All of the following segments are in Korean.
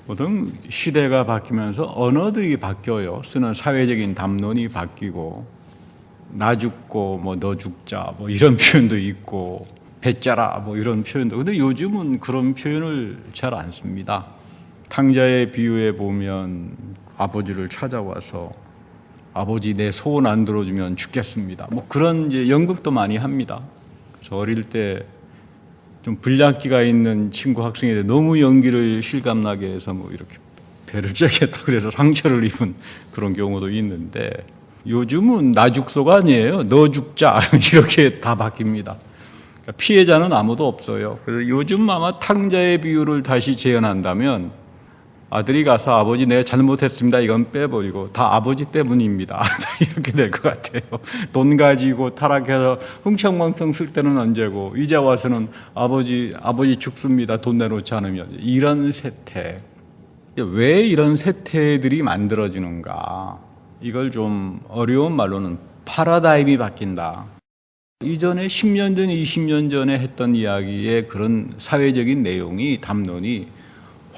보통 시대가 바뀌면서 언어들이 바뀌어요. 쓰는 사회적인 담론이 바뀌고 나 죽고 뭐 너 죽자 뭐 이런 표현도 있고 배짜라 뭐 이런 표현도. 근데 요즘은 그런 표현을 잘 안 씁니다. 탕자의 비유에 보면 아버지를 찾아와서 아버지 내 소원 안 들어주면 죽겠습니다. 뭐 그런 이제 연극도 많이 합니다. 저 어릴 때 좀 불량기가 있는 친구 학생인데 너무 연기를 실감나게 해서 뭐 이렇게 배를 째겠다 그래서 상처를 입은 그런 경우도 있는데, 요즘은 나 죽소가 아니에요. 너 죽자 이렇게 다 바뀝니다. 그러니까 피해자는 아무도 없어요. 그래서 요즘 아마 탕자의 비유를 다시 재현한다면 아들이 가서 아버지 내가 잘못했습니다 이건 빼버리고 다 아버지 때문입니다 이렇게 될 것 같아요. 돈 가지고 타락해서 흥청망청 쓸 때는 언제고 이제 와서는 아버지 죽습니다 돈 내놓지 않으면. 이런 세태, 왜 이런 세태들이 만들어지는가, 이걸 좀 어려운 말로는 파라다임이 바뀐다. 이전에 10년 전 20년 전에 했던 이야기의 그런 사회적인 내용이 담론이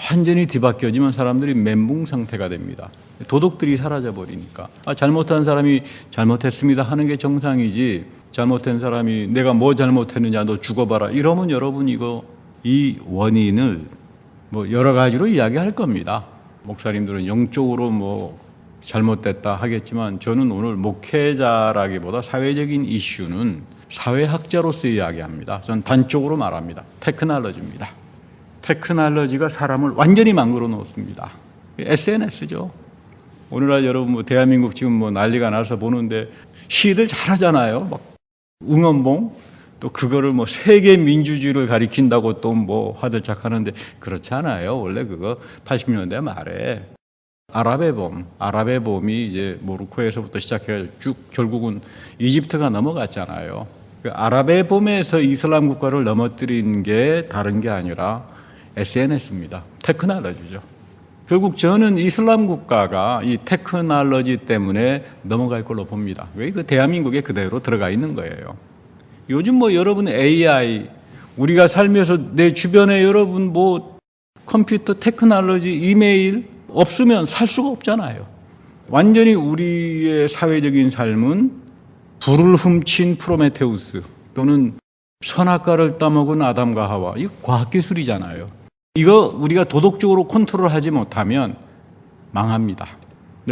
완전히 뒤바뀌어지면 사람들이 멘붕 상태가 됩니다. 도덕들이 사라져버리니까. 잘못한 사람이 잘못했습니다 하는 게 정상이지, 잘못한 사람이 내가 뭐 잘못했느냐 너 죽어봐라 이러면 여러분 이 원인을 뭐 여러 가지로 이야기할 겁니다. 목사님들은 영적으로 뭐 잘못됐다 하겠지만 저는 오늘 목회자라기보다 사회적인 이슈는 사회학자로서 이야기합니다. 저는 단적으로 말합니다. 테크놀로지입니다. 테크놀로지가 사람을 완전히 망그러 놓습니다. SNS죠. 오늘날 여러분 뭐 대한민국 지금 뭐 난리가 나서 보는데 시들 잘하잖아요. 막 응원봉, 또 그거를 뭐 세계 민주주의를 가리킨다고 또 뭐 화들짝 하는데 그렇지 않아요. 원래 그거 80년대 말에 아랍의 봄이 이제 모로코에서부터 시작해 쭉 결국은 이집트가 넘어갔잖아요. 그 아랍의 봄에서 이슬람 국가를 넘어뜨린 게 다른 게 아니라 SNS입니다. 테크놀로지죠. 결국 저는 이슬람 국가가 이 테크놀로지 때문에 넘어갈 걸로 봅니다. 왜? 그 대한민국에 그대로 들어가 있는 거예요. 요즘 뭐 여러분 AI, 우리가 살면서 내 주변에 여러분 뭐 컴퓨터 테크놀로지, 이메일 없으면 살 수가 없잖아요. 완전히 우리의 사회적인 삶은 불을 훔친 프로메테우스 또는 선악과를 따먹은 아담과 하와, 이거 과학기술이잖아요. 이거 우리가 도덕적으로 컨트롤하지 못하면 망합니다.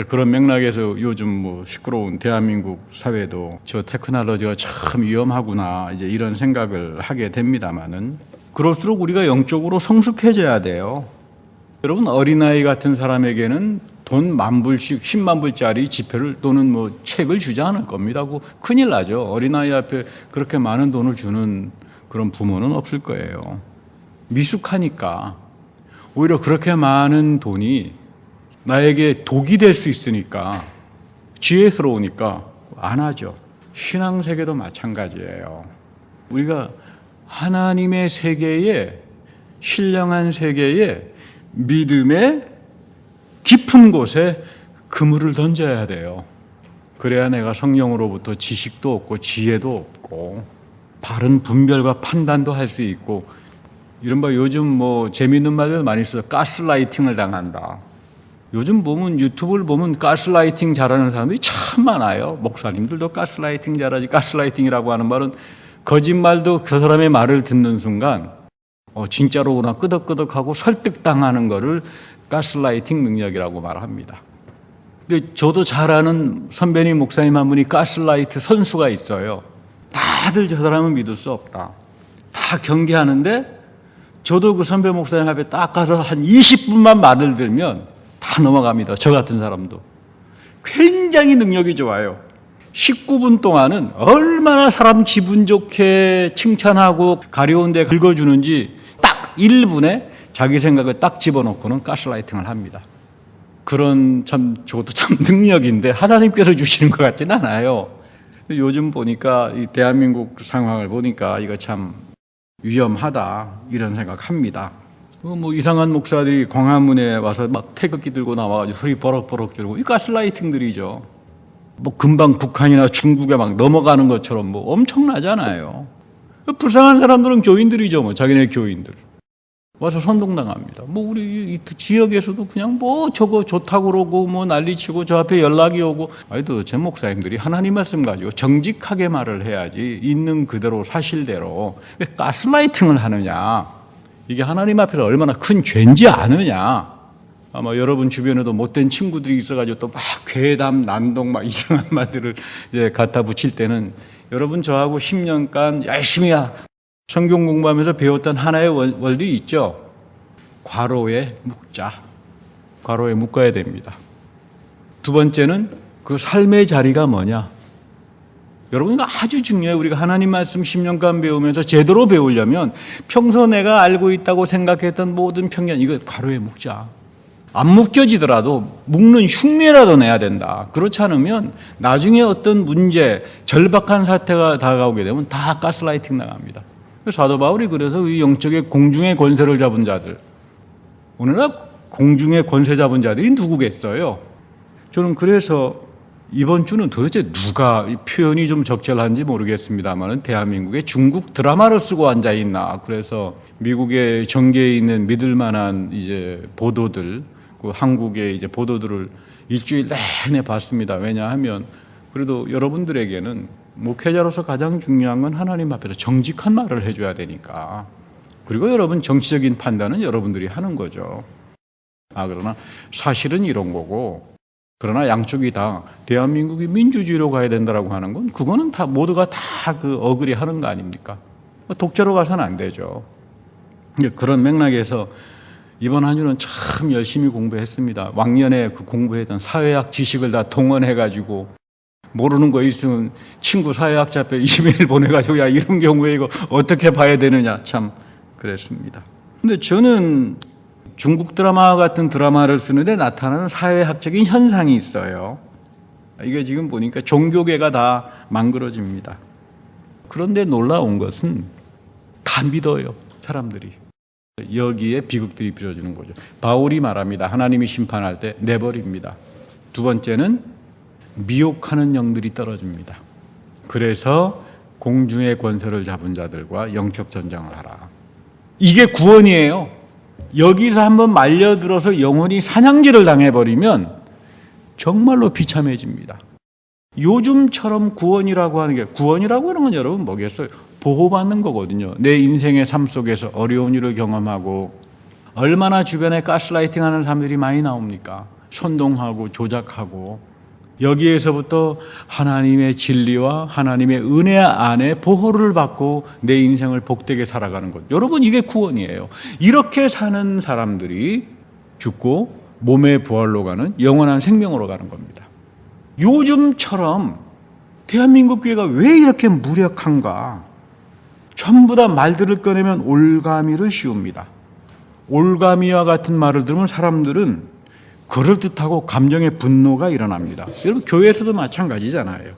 그런 맥락에서 요즘 뭐 시끄러운 대한민국 사회도 저 테크놀로지가 참 위험하구나 이제 이런 생각을 하게 됩니다만은, 그럴수록 우리가 영적으로 성숙해져야 돼요. 여러분 어린아이 같은 사람에게는 돈 10,000불씩 10만 불짜리 지폐를 또는 뭐 책을 주지 않을 겁니다. 큰일 나죠. 어린아이 앞에 그렇게 많은 돈을 주는 그런 부모는 없을 거예요. 미숙하니까 오히려 그렇게 많은 돈이 나에게 독이 될 수 있으니까, 지혜스러우니까 안 하죠. 신앙세계도 마찬가지예요. 우리가 하나님의 세계에, 신령한 세계에 믿음의 깊은 곳에 그물을 던져야 돼요. 그래야 내가 성령으로부터 지식도 얻고 지혜도 얻고 바른 분별과 판단도 할 수 있고, 이른바 요즘 뭐 재미있는 말들 많이 써요. 가스라이팅을 당한다. 요즘 보면 유튜브를 보면 가스라이팅 잘하는 사람들이 참 많아요. 목사님들도 가스라이팅 잘하지. 가스라이팅이라고 하는 말은 거짓말도 그 사람의 말을 듣는 순간 진짜로구나 끄덕끄덕하고 설득당하는 거를 가스라이팅 능력이라고 말합니다. 근데 저도 잘 아는 선배님 목사님 한 분이 가스라이트 선수가 있어요. 다들 저 사람은 믿을 수 없다. 다 경계하는데 저도 그 선배 목사님 앞에 딱 가서 한 20분만 말을 들면 다 넘어갑니다. 저 같은 사람도. 굉장히 능력이 좋아요. 19분 동안은 얼마나 사람 기분 좋게 칭찬하고 가려운 데 긁어주는지 딱 1분에 자기 생각을 딱 집어넣고는 가스라이팅을 합니다. 그런 저것도 참 능력인데 하나님께서 주시는 것 같지는 않아요. 요즘 보니까 이 대한민국 상황을 보니까 이거 참 위험하다 이런 생각합니다. 뭐 이상한 목사들이 광화문에 와서 막 태극기 들고 나와가지고 소리 버럭버럭 지르고, 이 가스라이팅들이죠. 뭐 금방 북한이나 중국에 막 넘어가는 것처럼 뭐 엄청나잖아요. 불쌍한 사람들은 교인들이죠. 뭐 자기네 교인들. 와서 선동당합니다. 뭐 우리 이 지역에서도 그냥 뭐 저거 좋다고 그러고 뭐 난리치고 저 앞에 연락이 오고, 아니 도대체 목사님들이 하나님 말씀 가지고 정직하게 말을 해야지 있는 그대로 사실대로 왜 가스라이팅을 하느냐. 이게 하나님 앞에서 얼마나 큰 죄인지 아느냐. 아마 여러분 주변에도 못된 친구들이 있어가지고 또 막 괴담, 난동 막 이상한 말들을 이제 갖다 붙일 때는, 여러분 저하고 10년간 열심히 성경 공부하면서 배웠던 하나의 원리 있죠. 괄호에 묶자. 괄호에 묶어야 됩니다. 두 번째는 그 삶의 자리가 뭐냐. 여러분 이거 아주 중요해요. 우리가 하나님 말씀 10년간 배우면서 제대로 배우려면 평소 내가 알고 있다고 생각했던 모든 편견, 이거 괄호에 묶자. 안 묶여지더라도 묶는 흉내라도 내야 된다. 그렇지 않으면 나중에 어떤 문제, 절박한 사태가 다가오게 되면 다 가스라이팅 나갑니다. 사도 바울이 그래서 이 영적의 공중의 권세를 잡은 자들, 오늘날 공중의 권세 잡은 자들이 누구겠어요? 저는 그래서 이번 주는 도대체 누가, 이 표현이 좀 적절한지 모르겠습니다만 대한민국에 중국 드라마를 쓰고 앉아 있나. 그래서 미국의 정계에 있는 믿을 만한 이제 보도들, 그 한국의 이제 보도들을 일주일 내내 봤습니다. 왜냐하면 그래도 여러분들에게는 목회자로서 가장 중요한 건 하나님 앞에서 정직한 말을 해줘야 되니까. 그리고 여러분 정치적인 판단은 여러분들이 하는 거죠. 그러나 사실은 이런 거고, 그러나 양쪽이 다 대한민국이 민주주의로 가야 된다라고 하는 건, 그거는 다 모두가 다 그 어그리 하는 거 아닙니까? 독재로 가서는 안 되죠. 그런 맥락에서 이번 한 주는 참 열심히 공부했습니다. 왕년에 그 공부했던 사회학 지식을 다 동원해가지고, 모르는 거 있으면 친구 사회학자 앞에 이메일 보내가지고 야 이런 경우에 이거 어떻게 봐야 되느냐, 참 그랬습니다. 근데 저는 중국 드라마 같은 드라마를 쓰는데 나타나는 사회학적인 현상이 있어요. 이게 지금 보니까 종교계가 다 망그러집니다. 그런데 놀라운 것은 다 믿어요, 사람들이. 여기에 비극들이 벌어지는 거죠. 바울이 말합니다. 하나님이 심판할 때 내버립니다. 두 번째는 미혹하는 영들이 떨어집니다. 그래서 공중의 권세를 잡은 자들과 영적 전쟁을 하라. 이게 구원이에요. 여기서 한번 말려들어서 영혼이 사냥질을 당해버리면 정말로 비참해집니다. 요즘처럼 구원이라고 하는 게, 구원이라고 하는 건 여러분 뭐겠어요? 보호받는 거거든요. 내 인생의 삶 속에서 어려운 일을 경험하고, 얼마나 주변에 가스라이팅 하는 사람들이 많이 나옵니까? 선동하고 조작하고. 여기에서부터 하나님의 진리와 하나님의 은혜 안에 보호를 받고 내 인생을 복되게 살아가는 것. 여러분 이게 구원이에요. 이렇게 사는 사람들이 죽고 몸의 부활로 가는 영원한 생명으로 가는 겁니다. 요즘처럼 대한민국 교회가 왜 이렇게 무력한가? 전부 다 말들을 꺼내면 올가미를 씌웁니다. 올가미와 같은 말을 들으면 사람들은 그럴듯하고 감정의 분노가 일어납니다. 여러분 교회에서도 마찬가지잖아요.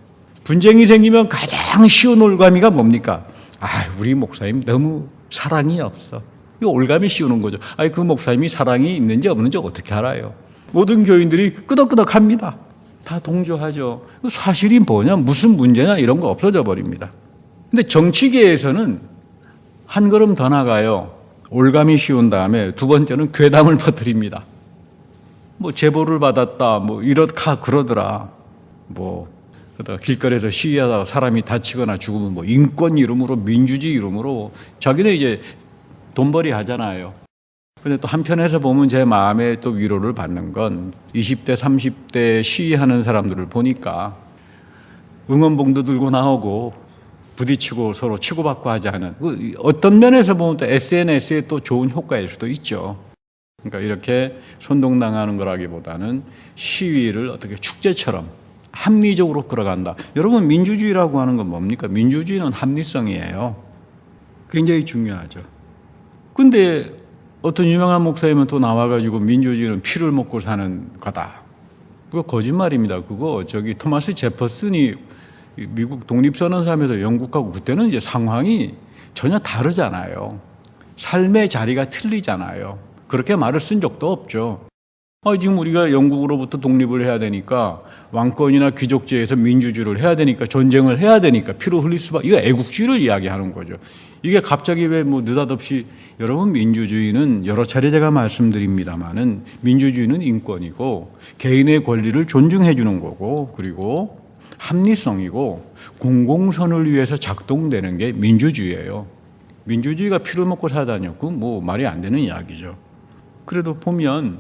분쟁이 생기면 가장 쉬운 올가미가 뭡니까? 우리 목사님 너무 사랑이 없어. 이거 올가미 씌우는 거죠. 그 목사님이 사랑이 있는지 없는지 어떻게 알아요? 모든 교인들이 끄덕끄덕합니다. 다 동조하죠. 사실이 뭐냐, 무슨 문제냐 이런 거 없어져 버립니다. 근데 정치계에서는 한 걸음 더 나가요. 올가미 씌운 다음에 두 번째는 괴담을 퍼뜨립니다. 뭐 제보를 받았다, 뭐 이렇다 그러더라. 뭐 그러다가 길거리에서 시위하다가 사람이 다치거나 죽으면 뭐 인권 이름으로, 민주주의 이름으로 자기네 이제 돈벌이 하잖아요. 근데 또 한편에서 보면 제 마음에 또 위로를 받는 건 20대, 30대 시위하는 사람들을 보니까 응원봉도 들고 나오고 부딪히고 서로 치고받고 하지 않은, 어떤 면에서 보면 또 SNS의 또 좋은 효과일 수도 있죠. 그러니까 이렇게 선동당하는 거라기보다는 시위를 어떻게 축제처럼 합리적으로 끌어간다. 여러분 민주주의라고 하는 건 뭡니까? 민주주의는 합리성이에요. 굉장히 중요하죠. 근데 어떤 유명한 목사님은 또 나와가지고 민주주의는 피를 먹고 사는 거다. 그거 거짓말입니다. 그거 토마스 제퍼슨이 미국 독립선언서하면서 영국하고 그때는 이제 상황이 전혀 다르잖아요. 삶의 자리가 틀리잖아요. 그렇게 말을 쓴 적도 없죠. 지금 우리가 영국으로부터 독립을 해야 되니까 왕권이나 귀족제에서 민주주의를 해야 되니까 전쟁을 해야 되니까 피로 흘릴 수밖에, 이거 애국주의를 이야기하는 거죠. 이게 갑자기 왜 뭐 느닷없이, 여러분 민주주의는 여러 차례 제가 말씀드립니다만은 민주주의는 인권이고 개인의 권리를 존중해 주는 거고, 그리고 합리성이고 공공선을 위해서 작동되는 게 민주주의예요. 민주주의가 피를 먹고 사다니요, 그건 뭐 말이 안 되는 이야기죠. 그래도 보면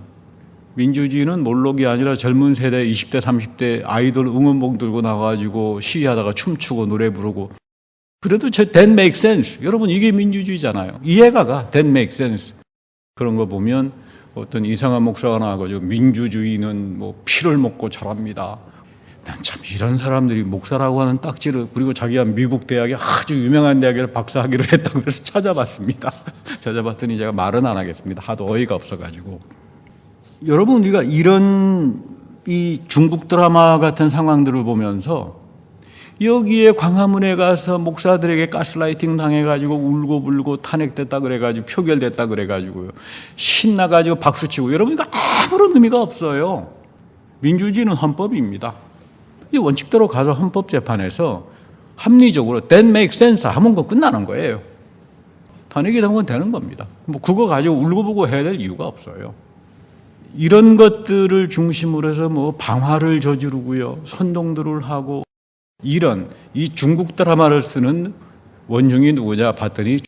민주주의는 몰록이 아니라 젊은 세대 20대 30대 아이돌 응원봉 들고 나와가지고 시위하다가 춤추고 노래 부르고, 그래도 that makes sense. 여러분 이게 민주주의잖아요. 이해가 가. that makes sense. 그런 거 보면 어떤 이상한 목사가 나와가지고 민주주의는 뭐 피를 먹고 자랍니다. 난 참 이런 사람들이 목사라고 하는 딱지를, 그리고 자기가 미국 대학에 아주 유명한 대학에 박사학위를 했다고 그래서 찾아봤습니다. 찾아봤더니 제가 말은 안 하겠습니다. 하도 어이가 없어가지고. 여러분 우리가 이런 이 중국 드라마 같은 상황들을 보면서 여기에 광화문에 가서 목사들에게 가스라이팅 당해가지고 울고불고 탄핵됐다 그래가지고 표결됐다 그래가지고요, 신나가지고 박수치고, 여러분 이거 아무런 의미가 없어요. 민주주의는 헌법입니다. 이 원칙대로 가서 헌법재판에서 합리적으로 that makes sense 하면 그 끝나는 거예요. 탄핵이 되면 되는 겁니다. 뭐 그거 가지고 울고불고 해야 될 이유가 없어요. 이런 것들을 중심으로 해서 뭐 방화를 저지르고요, 선동들을 하고, 이런 이 중국 드라마를 쓰는 원흉이 누구냐 봤더니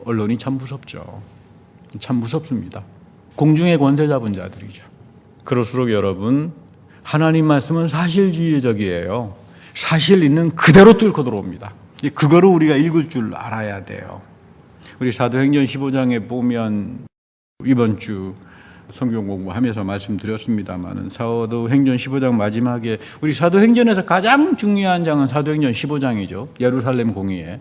언론이 참 무섭죠. 참 무섭습니다. 공중의 권세 잡은 자들이죠. 그럴수록 여러분, 하나님 말씀은 사실주의적이에요. 사실 있는 그대로 뚫고 들어옵니다. 그거를 우리가 읽을 줄 알아야 돼요. 우리 사도행전 15장에 보면, 이번 주 성경 공부하면서 말씀드렸습니다만 사도행전 15장 마지막에, 우리 사도행전에서 가장 중요한 장은 사도행전 15장이죠. 예루살렘 공의회.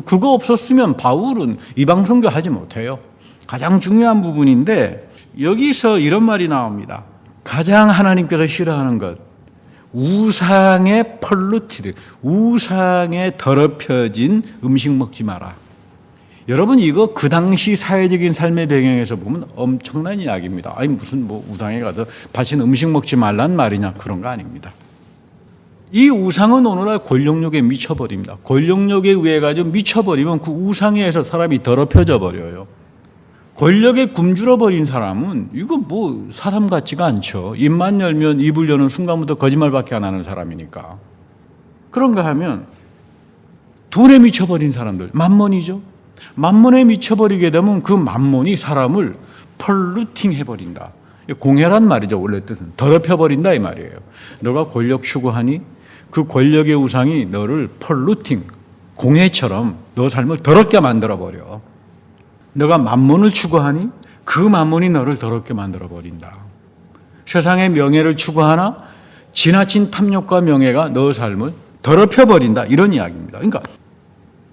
그거 없었으면 바울은 이방 선교 하지 못해요. 가장 중요한 부분인데 여기서 이런 말이 나옵니다. 가장 하나님께서 싫어하는 것, 우상에 펄루티드, 우상에 더럽혀진 음식 먹지 마라. 여러분 이거 그 당시 사회적인 삶의 배경에서 보면 엄청난 이야기입니다. 아니 무슨 뭐 우상에 가서 바친 음식 먹지 말란 말이냐, 그런 거 아닙니다. 이 우상은 오늘날 권력욕에 미쳐버립니다. 권력욕에 의해 가지고 미쳐버리면 그 우상에서 사람이 더럽혀져 버려요. 권력에 굶주려 버린 사람은 이거 뭐 사람 같지가 않죠. 입만 열면, 입을 여는 순간부터 거짓말밖에 안 하는 사람이니까. 그런가 하면 돈에 미쳐버린 사람들, 만몬이죠. 만몬에 미쳐버리게 되면 그 만몬이 사람을 펄루팅 해버린다. 공해란 말이죠. 원래 뜻은 더럽혀버린다 이 말이에요. 너가 권력 추구하니 그 권력의 우상이 너를 펄루팅, 공해처럼 너 삶을 더럽게 만들어버려. 너가 만몬을 추구하니 그 만몬이 너를 더럽게 만들어버린다. 세상의 명예를 추구하나 지나친 탐욕과 명예가 너 삶을 더럽혀버린다, 이런 이야기입니다. 그러니까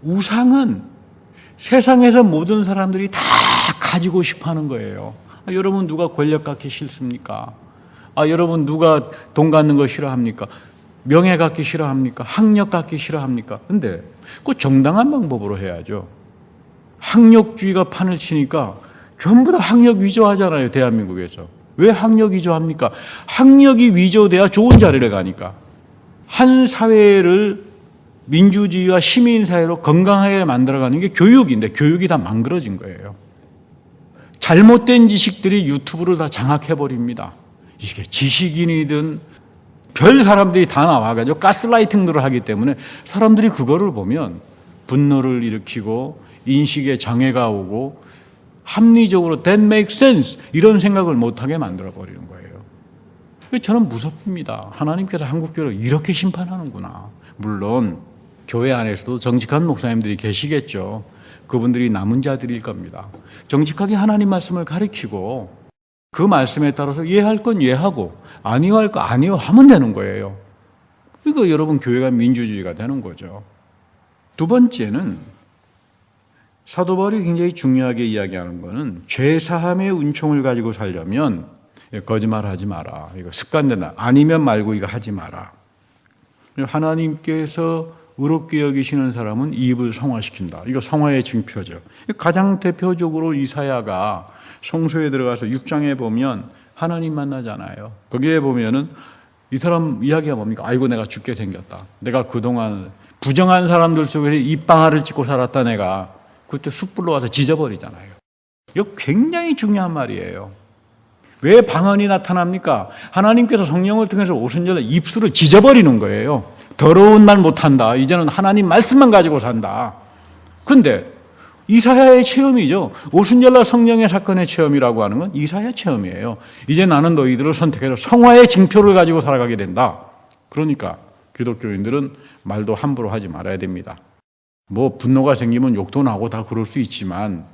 우상은 세상에서 모든 사람들이 다 가지고 싶어 하는 거예요. 여러분 누가 권력 갖기 싫습니까? 여러분 누가 돈 갖는 거 싫어합니까? 명예 갖기 싫어합니까? 학력 갖기 싫어합니까? 근데 그 정당한 방법으로 해야죠. 학력주의가 판을 치니까 전부 다 학력 위조하잖아요, 대한민국에서. 왜 학력 위조합니까? 학력이 위조돼야 좋은 자리를 가니까. 한 사회를 민주주의와 시민사회로 건강하게 만들어가는 게 교육인데 교육이 다 망가진 거예요. 잘못된 지식들이 유튜브를 다 장악해버립니다. 이게 지식인이든 별 사람들이 다 나와가지고 가스라이팅들을 하기 때문에 사람들이 그거를 보면 분노를 일으키고 인식에 장애가 오고 합리적으로 that makes sense 이런 생각을 못하게 만들어버리는 거예요. 저는 무섭습니다. 하나님께서 한국교회를 이렇게 심판하는구나. 물론 교회 안에서도 정직한 목사님들이 계시겠죠. 그분들이 남은 자들일 겁니다. 정직하게 하나님 말씀을 가르치고 그 말씀에 따라서 이해할 건 이해하고 아니할 거 아니요 하면 되는 거예요. 그러니까 여러분 교회가 민주주의가 되는 거죠. 두 번째는 사도 바울이 굉장히 중요하게 이야기하는 것은 죄사함의 은총을 가지고 살려면 거짓말하지 마라. 이거 습관된다. 아니면 말고 이거 하지 마라. 하나님께서 의롭게 여기시는 사람은 입을 성화시킨다. 이거 성화의 증표죠. 가장 대표적으로 이사야가 성소에 들어가서 6장에 보면 하나님 만나잖아요. 거기에 보면은 이 사람 이야기가 뭡니까? 아이고 내가 죽게 생겼다. 내가 그동안 부정한 사람들 속에서 입방아를 찍고 살았다 내가. 그때 숯불로 와서 지져버리잖아요. 이거 굉장히 중요한 말이에요. 왜 방언이 나타납니까? 하나님께서 성령을 통해서 오순절날 입술을 지져버리는 거예요. 더러운 말 못한다. 이제는 하나님 말씀만 가지고 산다. 근데 이사야의 체험이죠. 오순절날 성령의 사건의 체험이라고 하는 건 이사야 체험이에요. 이제 나는 너희들을 선택해서 성화의 징표를 가지고 살아가게 된다. 그러니까 기독교인들은 말도 함부로 하지 말아야 됩니다. 뭐 분노가 생기면 욕도 나고 다 그럴 수 있지만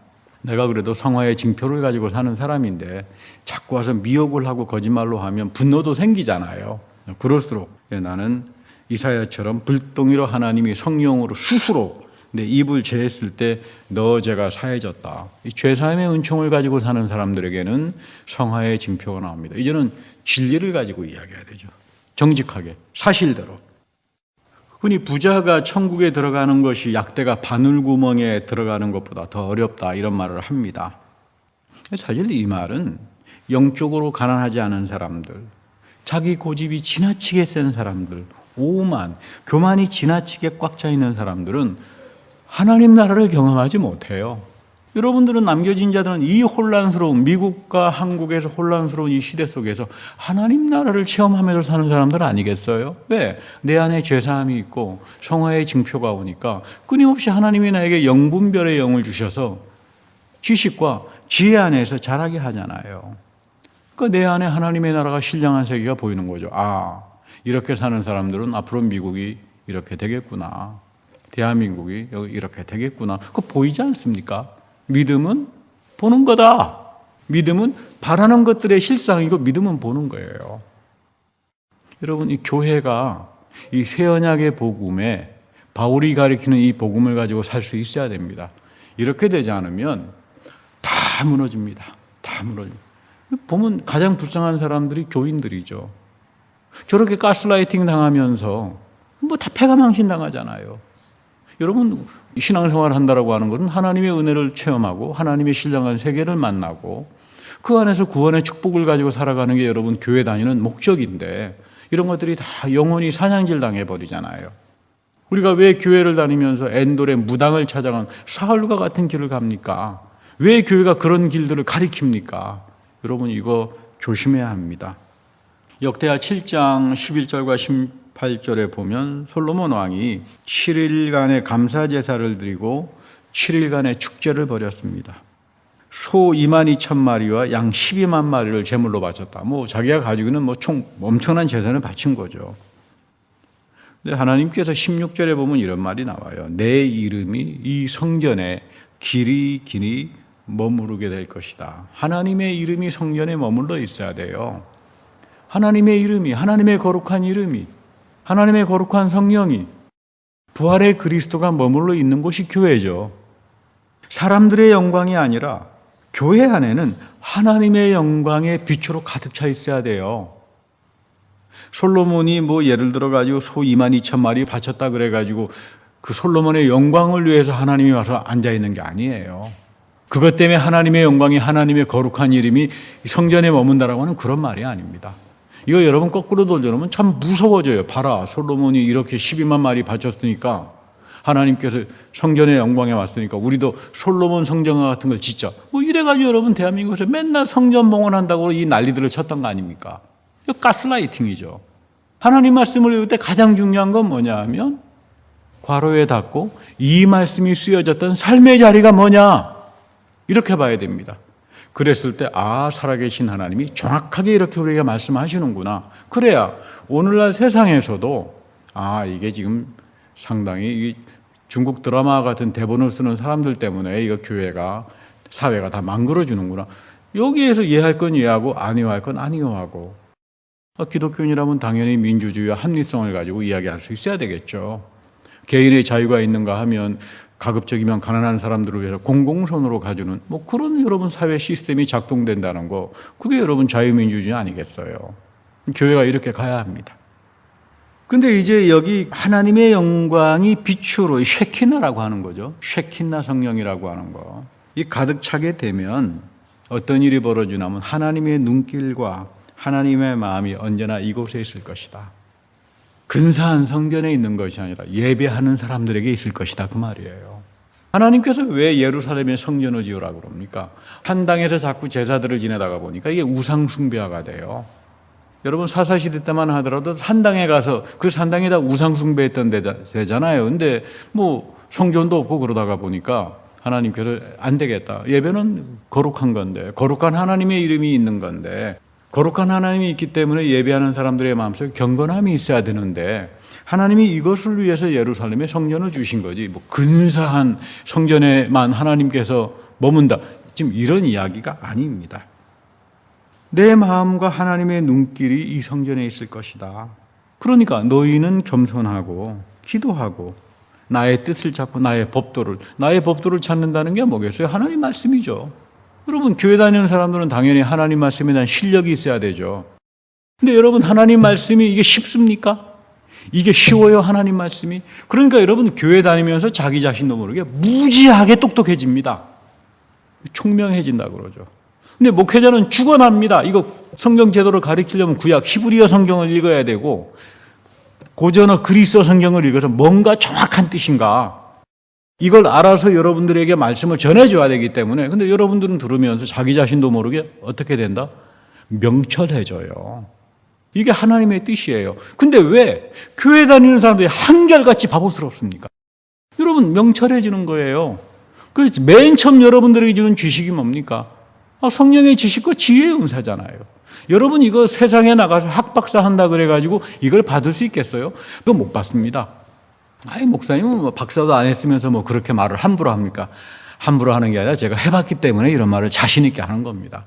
내가 그래도 성화의 징표를 가지고 사는 사람인데 자꾸 와서 미혹을 하고 거짓말로 하면 분노도 생기잖아요. 그럴수록 나는 이사야처럼 불덩이로 하나님이 성령으로 스스로 내 입을 제했을 때 너 죄가 사해졌다. 이 죄사함의 은총을 가지고 사는 사람들에게는 성화의 징표가 나옵니다. 이제는 진리를 가지고 이야기해야 되죠. 정직하게 사실대로. 흔히 부자가 천국에 들어가는 것이 약대가 바늘구멍에 들어가는 것보다 더 어렵다 이런 말을 합니다. 사실 이 말은 영적으로 가난하지 않은 사람들, 자기 고집이 지나치게 센 사람들, 오만, 교만이 지나치게 꽉 차 있는 사람들은 하나님 나라를 경험하지 못해요. 여러분들은 남겨진 자들은 이 혼란스러운 미국과 한국에서 혼란스러운 이 시대 속에서 하나님 나라를 체험하면서 사는 사람들 아니겠어요? 왜? 내 안에 죄사함이 있고 성화의 징표가 오니까 끊임없이 하나님이 나에게 영분별의 영을 주셔서 지식과 지혜 안에서 자라게 하잖아요. 그러니까 내 안에 하나님의 나라가 신령한 세계가 보이는 거죠. 아, 이렇게 사는 사람들은 앞으로 미국이 이렇게 되겠구나. 대한민국이 이렇게 되겠구나. 그거 보이지 않습니까? 믿음은 보는 거다. 믿음은 바라는 것들의 실상이고 믿음은 보는 거예요. 여러분, 이 교회가 이 새 언약의 복음에 바울이 가리키는 이 복음을 가지고 살 수 있어야 됩니다. 이렇게 되지 않으면 다 무너집니다. 다 무너집니다. 보면 가장 불쌍한 사람들이 교인들이죠. 저렇게 가스라이팅 당하면서 뭐 다 패가망신 당하잖아요. 여러분, 신앙생활을 한다라고 하는 것은 하나님의 은혜를 체험하고 하나님의 신령한 세계를 만나고 그 안에서 구원의 축복을 가지고 살아가는 게 여러분 교회 다니는 목적인데 이런 것들이 다 영원히 사냥질 당해버리잖아요. 우리가 왜 교회를 다니면서 엔돌의 무당을 찾아간 사울과 같은 길을 갑니까? 왜 교회가 그런 길들을 가리킵니까? 여러분 이거 조심해야 합니다. 역대하 7장 11절과 18절에 보면 솔로몬 왕이 7일간의 감사제사를 드리고 7일간의 축제를 벌였습니다. 소 22,000마리와 양 12만 마리를 제물로 바쳤다. 뭐 자기가 가지고 있는 총 엄청난 재산을 바친 거죠. 근데 하나님께서 16절에 보면 이런 말이 나와요. 내 이름이 이 성전에 길이 머무르게 될 것이다. 하나님의 이름이 성전에 머물러 있어야 돼요. 하나님의 이름이, 하나님의 거룩한 이름이, 하나님의 거룩한 성령이, 부활의 그리스도가 머물러 있는 곳이 교회죠. 사람들의 영광이 아니라 교회 안에는 하나님의 영광의 빛으로 가득 차 있어야 돼요. 솔로몬이 뭐 예를 들어가지고 소 22,000마리 바쳤다 그래가지고 그 솔로몬의 영광을 위해서 하나님이 와서 앉아있는 게 아니에요. 그것 때문에 하나님의 영광이, 하나님의 거룩한 이름이 성전에 머문다라고 하는 그런 말이 아닙니다. 이거 여러분 거꾸로 돌려놓으면 참 무서워져요. 봐라, 솔로몬이 이렇게 12만 마리 바쳤으니까 하나님께서 성전의 영광에 왔으니까 우리도 솔로몬 성전 같은 걸 짓자. 뭐 이래가지고 여러분 대한민국에서 맨날 성전 봉헌한다고 이 난리들을 쳤던 거 아닙니까? 이거 가스라이팅이죠. 하나님 말씀을 외울 때 가장 중요한 건 뭐냐 하면 괄호에 닫고 이 말씀이 쓰여졌던 삶의 자리가 뭐냐 이렇게 봐야 됩니다. 그랬을 때 살아계신 하나님이 정확하게 이렇게 우리에게 말씀하시는구나. 그래야 오늘날 세상에서도 이게 지금 상당히 중국 드라마 같은 대본을 쓰는 사람들 때문에 이거 교회가 사회가 다 망그러지는구나. 여기에서 이해할 건 이해하고 안 이해할 건 안 이해하고 기독교인이라면 당연히 민주주의와 합리성을 가지고 이야기할 수 있어야 되겠죠. 개인의 자유가 있는가 하면 가급적이면 가난한 사람들을 위해서 공공선으로 가주는 뭐 그런 여러분 사회 시스템이 작동된다는 거 그게 여러분 자유민주주의 아니겠어요. 교회가 이렇게 가야 합니다. 근데 이제 여기 하나님의 영광이 빛으로 쉐키나라고 하는 거죠. 쉐키나 성령이라고 하는 거. 이 가득 차게 되면 어떤 일이 벌어지냐면 하나님의 눈길과 하나님의 마음이 언제나 이곳에 있을 것이다. 근사한 성전에 있는 것이 아니라 예배하는 사람들에게 있을 것이다, 그 말이에요. 하나님께서 왜 예루살렘에 성전을 지으라고 그럽니까? 한 당에서 자꾸 제사들을 지내다가 보니까 이게 우상 숭배화가 돼요. 여러분 사사시대 때만 하더라도 산당에 가서 그 산당에다 우상 숭배했던 데잖아요. 근데 뭐 성전도 없고 그러다가 보니까 하나님께서 안 되겠다. 예배는 거룩한 건데, 거룩한 하나님의 이름이 있는 건데, 거룩한 하나님이 있기 때문에 예배하는 사람들의 마음속에 경건함이 있어야 되는데, 하나님이 이것을 위해서 예루살렘에 성전을 주신 거지, 뭐 근사한 성전에만 하나님께서 머문다, 지금 이런 이야기가 아닙니다. 내 마음과 하나님의 눈길이 이 성전에 있을 것이다. 그러니까 너희는 겸손하고 기도하고 나의 뜻을 찾고 나의 법도를 찾는다는 게 뭐겠어요? 하나님 말씀이죠. 여러분 교회 다니는 사람들은 당연히 하나님 말씀에 대한 실력이 있어야 되죠. 근데 여러분 하나님 말씀이 이게 쉽습니까? 이게 쉬워요, 하나님 말씀이? 그러니까 여러분 교회 다니면서 자기 자신도 모르게 무지하게 똑똑해집니다. 총명해진다고 그러죠. 근데 목회자는 죽어납니다. 이거 성경 제대로 가르치려면 구약 히브리어 성경을 읽어야 되고 고전어 그리스어 성경을 읽어서 뭔가 정확한 뜻인가 이걸 알아서 여러분들에게 말씀을 전해줘야 되기 때문에, 근데 여러분들은 들으면서 자기 자신도 모르게 어떻게 된다? 명철해져요. 이게 하나님의 뜻이에요. 근데 왜 교회 다니는 사람들이 한결같이 바보스럽습니까? 여러분 명철해지는 거예요. 그래서 맨 처음 여러분들에게 주는 지식이 뭡니까? 성령의 지식과 지혜의 은사잖아요. 여러분 이거 세상에 나가서 학박사 한다 그래가지고 이걸 받을 수 있겠어요? 그거 못 받습니다. 목사님은 뭐 박사도 안 했으면서 뭐 그렇게 말을 함부로 합니까? 함부로 하는 게 아니라 제가 해봤기 때문에 이런 말을 자신 있게 하는 겁니다.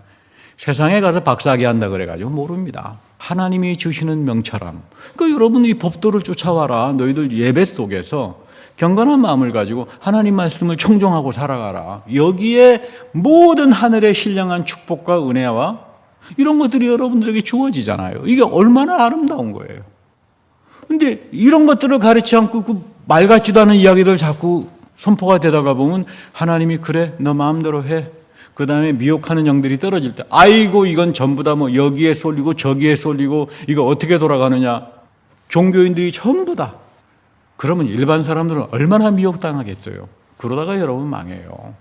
세상에 가서 박사학위 한다 그래가지고 모릅니다. 하나님이 주시는 명철함. 그러니까 여러분 이 법도를 쫓아와라. 너희들 예배 속에서 경건한 마음을 가지고 하나님 말씀을 청종하고 살아가라. 여기에 모든 하늘의 신령한 축복과 은혜와 이런 것들이 여러분들에게 주어지잖아요. 이게 얼마나 아름다운 거예요. 근데 이런 것들을 가르치지 않고 그 말 같지도 않은 이야기를 자꾸 선포가 되다가 보면 하나님이 그래 너 마음대로 해. 그 다음에 미혹하는 영들이 떨어질 때 아이고 이건 전부 다 뭐 여기에 쏠리고 저기에 쏠리고 이거 어떻게 돌아가느냐. 종교인들이 전부 다. 그러면 일반 사람들은 얼마나 미혹당하겠어요. 그러다가 여러분 망해요.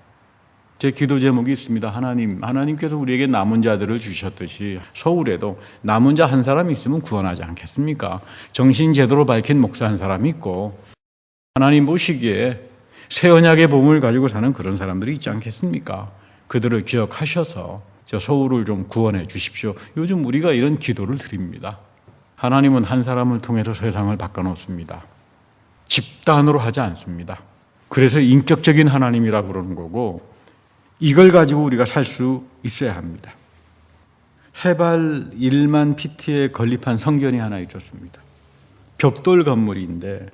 제 기도 제목이 있습니다. 하나님께서 우리에게 남은 자들을 주셨듯이 서울에도 남은 자 한 사람이 있으면 구원하지 않겠습니까? 정신 제대로 밝힌 목사 한 사람이 있고 하나님 보시기에 새 언약의 복음을 가지고 사는 그런 사람들이 있지 않겠습니까? 그들을 기억하셔서 저 서울을 좀 구원해 주십시오. 요즘 우리가 이런 기도를 드립니다. 하나님은 한 사람을 통해서 세상을 바꿔놓습니다. 집단으로 하지 않습니다. 그래서 인격적인 하나님이라고 그러는 거고 이걸 가지고 우리가 살 수 있어야 합니다. 해발 1만 피트에 건립한 성전이 하나 있었습니다. 벽돌 건물인데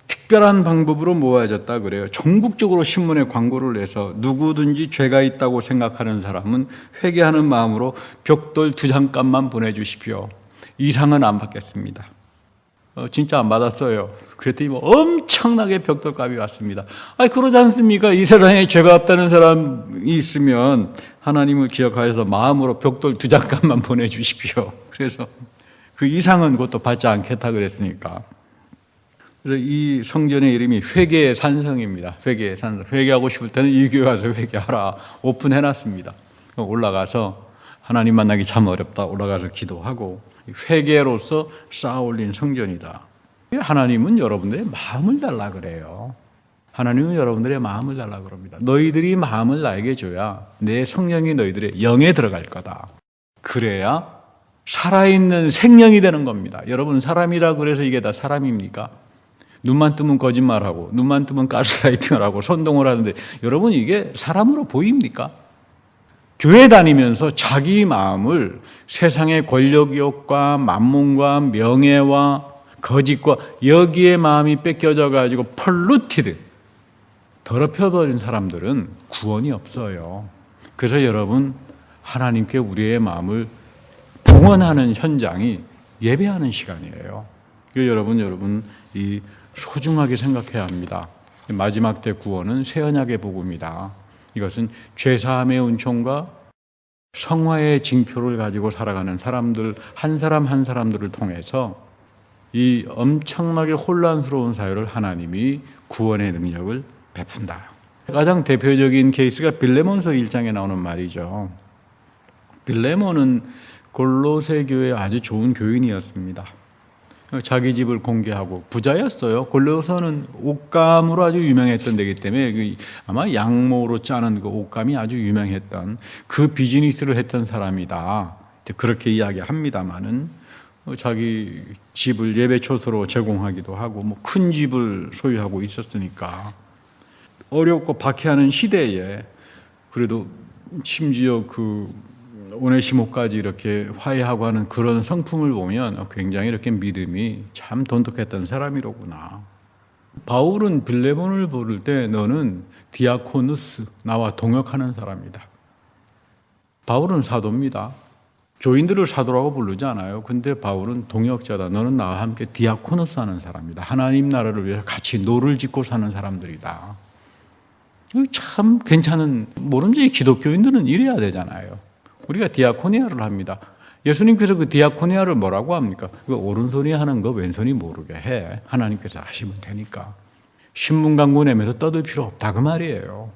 특별한 방법으로 모아졌다 그래요. 전국적으로 신문에 광고를 내서 누구든지 죄가 있다고 생각하는 사람은 회개하는 마음으로 벽돌 2장값만 보내주십시오. 이상은 안 받겠습니다. 진짜 안 받았어요. 그랬더니 뭐 엄청나게 벽돌값이 왔습니다. 그러지 않습니까? 이 세상에 죄가 없다는 사람이 있으면 하나님을 기억하여서 마음으로 벽돌 2장값만 보내주십시오. 그래서 그 이상은 그것도 받지 않겠다 그랬으니까. 그래서 이 성전의 이름이 회개의 산성입니다. 회개의 산성. 회개하고 싶을 때는 이 교회 와서 회개하라. 오픈해놨습니다. 올라가서 하나님 만나기 참 어렵다. 올라가서 기도하고 회개로서 쌓아 올린 성전이다. 하나님은 여러분들의 마음을 달라 그래요. 하나님은 여러분들의 마음을 달라 그럽니다. 너희들이 마음을 나에게 줘야 내 성령이 너희들의 영에 들어갈 거다. 그래야 살아있는 생명이 되는 겁니다. 여러분 사람이라 그래서 이게 다 사람입니까? 눈만 뜨면 거짓말하고 눈만 뜨면 가스라이팅을 하고 선동을 하는데 여러분 이게 사람으로 보입니까? 교회 다니면서 자기 마음을 세상의 권력욕과 만문과 명예와 거짓과 여기에 마음이 뺏겨져 가지고 폴루티드 더럽혀버린 사람들은 구원이 없어요. 그래서 여러분 하나님께 우리의 마음을 봉헌하는 현장이 예배하는 시간이에요. 여러분 이 소중하게 생각해야 합니다. 마지막 때 구원은 새 언약의 복음이다. 이것은 죄사함의 은총과 성화의 징표를 가지고 살아가는 사람들 한 사람 한 사람들을 통해서 이 엄청나게 혼란스러운 사회를 하나님이 구원의 능력을 베푼다. 가장 대표적인 케이스가 빌레몬서 1장에 나오는 말이죠. 빌레몬은 골로새 교회의 아주 좋은 교인이었습니다. 자기 집을 공개하고 부자였어요. 골로새는 옷감으로 아주 유명했던 데이기 때문에 아마 양모로 짜는 그 옷감이 아주 유명했던 그 비즈니스를 했던 사람이다. 그렇게 이야기합니다만은 자기 집을 예배 초소로 제공하기도 하고 뭐 큰 집을 소유하고 있었으니까 어렵고 박해하는 시대에 그래도 심지어 그 오네시모까지 이렇게 화해하고 하는 그런 성품을 보면 굉장히 이렇게 믿음이 참 돈독했던 사람이로구나. 바울은 빌레몬을 부를 때 너는 디아코누스, 나와 동역하는 사람이다. 바울은 사도입니다. 교인들을 사도라고 부르지 않아요. 근데 바울은 동역자다. 너는 나와 함께 디아코누스 하는 사람이다. 하나님 나라를 위해서 같이 노를 짓고 사는 사람들이다. 참 괜찮은, 모름지기 기독교인들은 이래야 되잖아요. 우리가 디아코니아를 합니다. 예수님께서 그 디아코니아를 뭐라고 합니까? 그 오른손이 하는 거 왼손이 모르게 해. 하나님께서 하시면 되니까. 신문 광고 내면서 떠들 필요 없다 그 말이에요.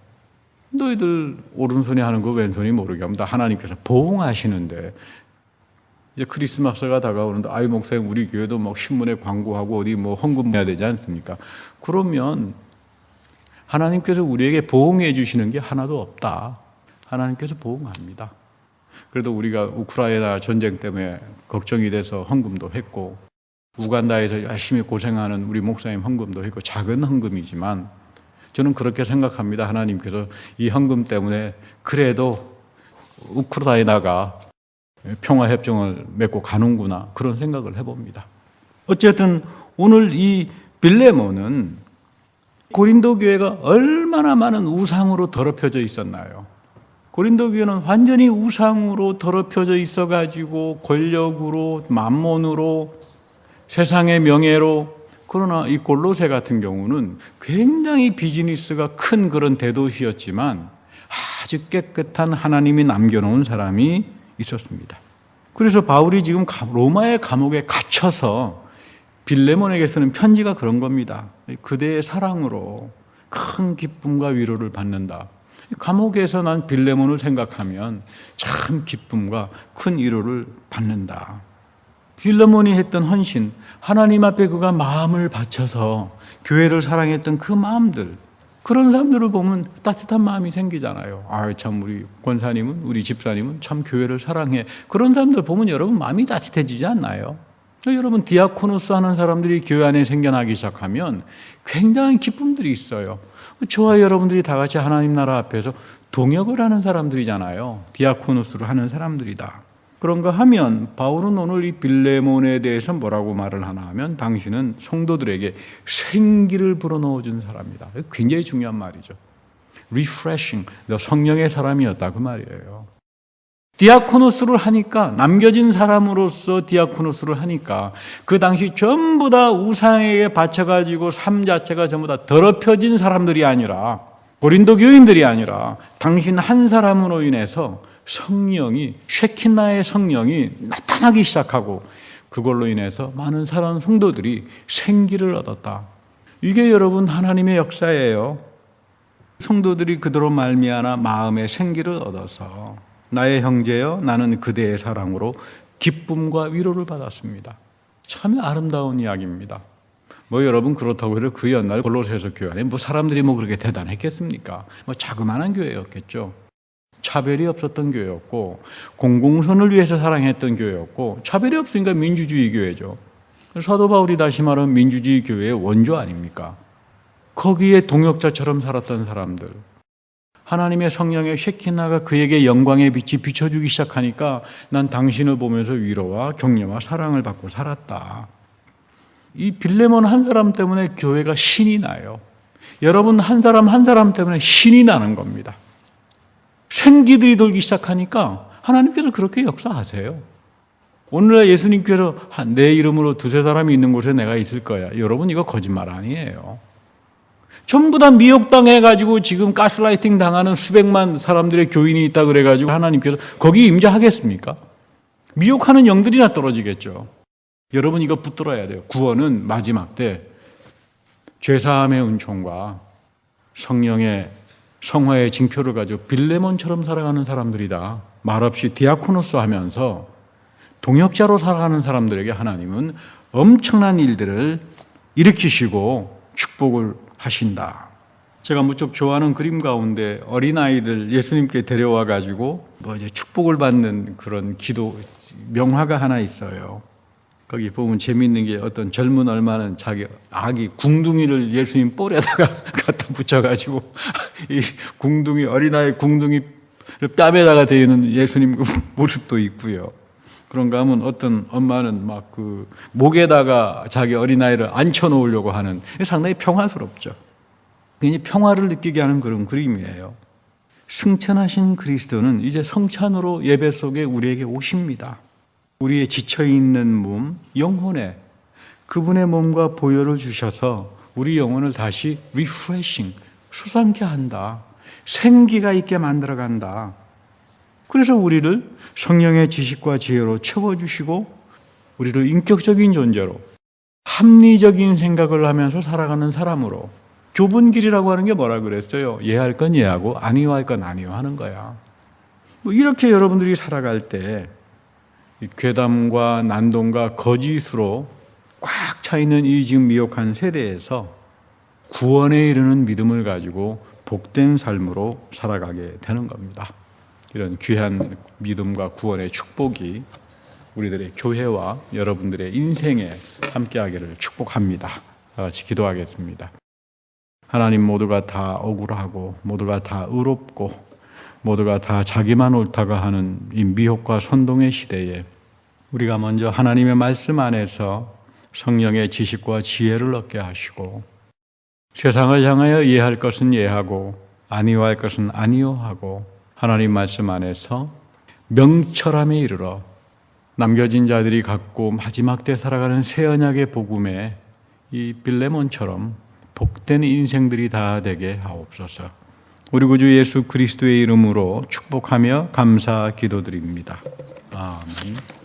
너희들 오른손이 하는 거 왼손이 모르게 하면 다 하나님께서 보응하시는데 이제 크리스마스가 다가오는데 아이 목사님 우리 교회도 막 신문에 광고하고 어디 뭐 헌금 내야 되지 않습니까? 그러면 하나님께서 우리에게 보응해 주시는 게 하나도 없다. 하나님께서 보응합니다. 그래도 우리가 우크라이나 전쟁 때문에 걱정이 돼서 헌금도 했고 우간다에서 열심히 고생하는 우리 목사님 헌금도 했고 작은 헌금이지만 저는 그렇게 생각합니다. 하나님께서 이 헌금 때문에 그래도 우크라이나가 평화협정을 맺고 가는구나 그런 생각을 해봅니다. 어쨌든 오늘 이 빌레몬은 고린도 교회가 얼마나 많은 우상으로 더럽혀져 있었나요? 고린도 교회는 완전히 우상으로 더럽혀져 있어가지고 권력으로 만몬으로 세상의 명예로, 그러나 이 골로새 같은 경우는 굉장히 비즈니스가 큰 그런 대도시였지만 아주 깨끗한 하나님이 남겨놓은 사람이 있었습니다. 그래서 바울이 지금 로마의 감옥에 갇혀서 빌레몬에게 쓰는 편지가 그런 겁니다. 그대의 사랑으로 큰 기쁨과 위로를 받는다. 감옥에서 난 빌레몬을 생각하면 참 기쁨과 큰 위로를 받는다. 빌레몬이 했던 헌신, 하나님 앞에 그가 마음을 바쳐서 교회를 사랑했던 그 마음들, 그런 사람들을 보면 따뜻한 마음이 생기잖아요. 아, 참 우리 권사님은, 우리 집사님은 참 교회를 사랑해. 그런 사람들 보면 여러분 마음이 따뜻해지지 않나요? 여러분 디아코노스 하는 사람들이 교회 안에 생겨나기 시작하면 굉장한 기쁨들이 있어요. 저와 여러분들이 다 같이 하나님 나라 앞에서 동역을 하는 사람들이잖아요. 디아코노스를 하는 사람들이다. 그런가 하면 바울은 오늘 이 빌레몬에 대해서 뭐라고 말을 하나 하면 당신은 성도들에게 생기를 불어넣어준 사람이다. 굉장히 중요한 말이죠. Refreshing, 너 성령의 사람이었다 그 말이에요. 디아코노스를 하니까, 남겨진 사람으로서 디아코노스를 하니까 그 당시 전부 다 우상에게 바쳐가지고 삶 자체가 전부 다 더럽혀진 사람들이 아니라, 고린도 교인들이 아니라 당신 한 사람으로 인해서 성령이, 쉐키나의 성령이 나타나기 시작하고 그걸로 인해서 많은 사람 성도들이 생기를 얻었다. 이게 여러분 하나님의 역사예요. 성도들이 그대로 말미암아 마음의 생기를 얻어서 나의 형제여 나는 그대의 사랑으로 기쁨과 위로를 받았습니다. 참 아름다운 이야기입니다. 뭐 여러분 그렇다고 해서 그 옛날 골로새서 교회 안에 뭐 사람들이 뭐 그렇게 대단했겠습니까? 뭐 자그마한 교회였겠죠. 차별이 없었던 교회였고 공공선을 위해서 사랑했던 교회였고 차별이 없으니까 민주주의 교회죠. 사도 바울이 다시 말하면 민주주의 교회의 원조 아닙니까? 거기에 동역자처럼 살았던 사람들, 하나님의 성령의 쉐키나가 그에게 영광의 빛이 비춰주기 시작하니까 난 당신을 보면서 위로와 격려와 사랑을 받고 살았다. 이 빌레몬 한 사람 때문에 교회가 신이 나요. 여러분 한 사람 한 사람 때문에 신이 나는 겁니다. 생기들이 돌기 시작하니까 하나님께서 그렇게 역사하세요. 오늘날 예수님께서 내 이름으로 두세 사람이 있는 곳에 내가 있을 거야. 여러분 이거 거짓말 아니에요. 전부 다 미혹당해가지고 지금 가스라이팅 당하는 수백만 사람들의 교인이 있다 그래가지고 하나님께서 거기 임재하겠습니까? 미혹하는 영들이나 떨어지겠죠. 여러분 이거 붙들어야 돼요. 구원은 마지막 때 죄사함의 은총과 성령의 성화의 징표를 가지고 빌레몬처럼 살아가는 사람들이다. 말없이 디아코노스 하면서 동역자로 살아가는 사람들에게 하나님은 엄청난 일들을 일으키시고 축복을 하신다. 제가 무척 좋아하는 그림 가운데 어린아이들 예수님께 데려와 가지고 이제 축복을 받는 그런 기도 명화가 하나 있어요. 거기 보면 재미있는 게 어떤 젊은 얼마는 자기 아기 궁둥이를 예수님 볼에다가 갖다 붙여가지고 이 궁둥이 어린아이 궁둥이 뺨에다가 대는 예수님 그 모습도 있고요. 그런가 하면 어떤 엄마는 막 그 목에다가 자기 어린아이를 앉혀놓으려고 하는 상당히 평화스럽죠. 굉장히 평화를 느끼게 하는 그런 그림이에요. 승천하신 그리스도는 이제 성찬으로 예배 속에 우리에게 오십니다. 우리의 지쳐있는 몸, 영혼에 그분의 몸과 보혈을 주셔서 우리 영혼을 다시 리프레싱, 솟아게 한다. 생기가 있게 만들어간다. 그래서 우리를 성령의 지식과 지혜로 채워주시고 우리를 인격적인 존재로 합리적인 생각을 하면서 살아가는 사람으로 좁은 길이라고 하는 게 뭐라 그랬어요? 예할 건 예하고 아니할 건 아니요 하는 거야. 이렇게 여러분들이 살아갈 때 괴담과 난동과 거짓으로 꽉 차 있는 이 지금 미혹한 세대에서 구원에 이르는 믿음을 가지고 복된 삶으로 살아가게 되는 겁니다. 이런 귀한 믿음과 구원의 축복이 우리들의 교회와 여러분들의 인생에 함께하기를 축복합니다. 다 같이 기도하겠습니다. 하나님, 모두가 다 억울하고 모두가 다 의롭고 모두가 다 자기만 옳다가 하는 이 미혹과 선동의 시대에 우리가 먼저 하나님의 말씀 안에서 성령의 지식과 지혜를 얻게 하시고 세상을 향하여 이해할 것은 이해하고 아니요할 것은 아니요하고 하나님 말씀 안에서 명철함에 이르러 남겨진 자들이 갖고 마지막 때 살아가는 새 언약의 복음에 이 빌레몬처럼 복된 인생들이 다 되게 하옵소서. 우리 구주 예수 그리스도의 이름으로 축복하며 감사 기도드립니다. 아멘.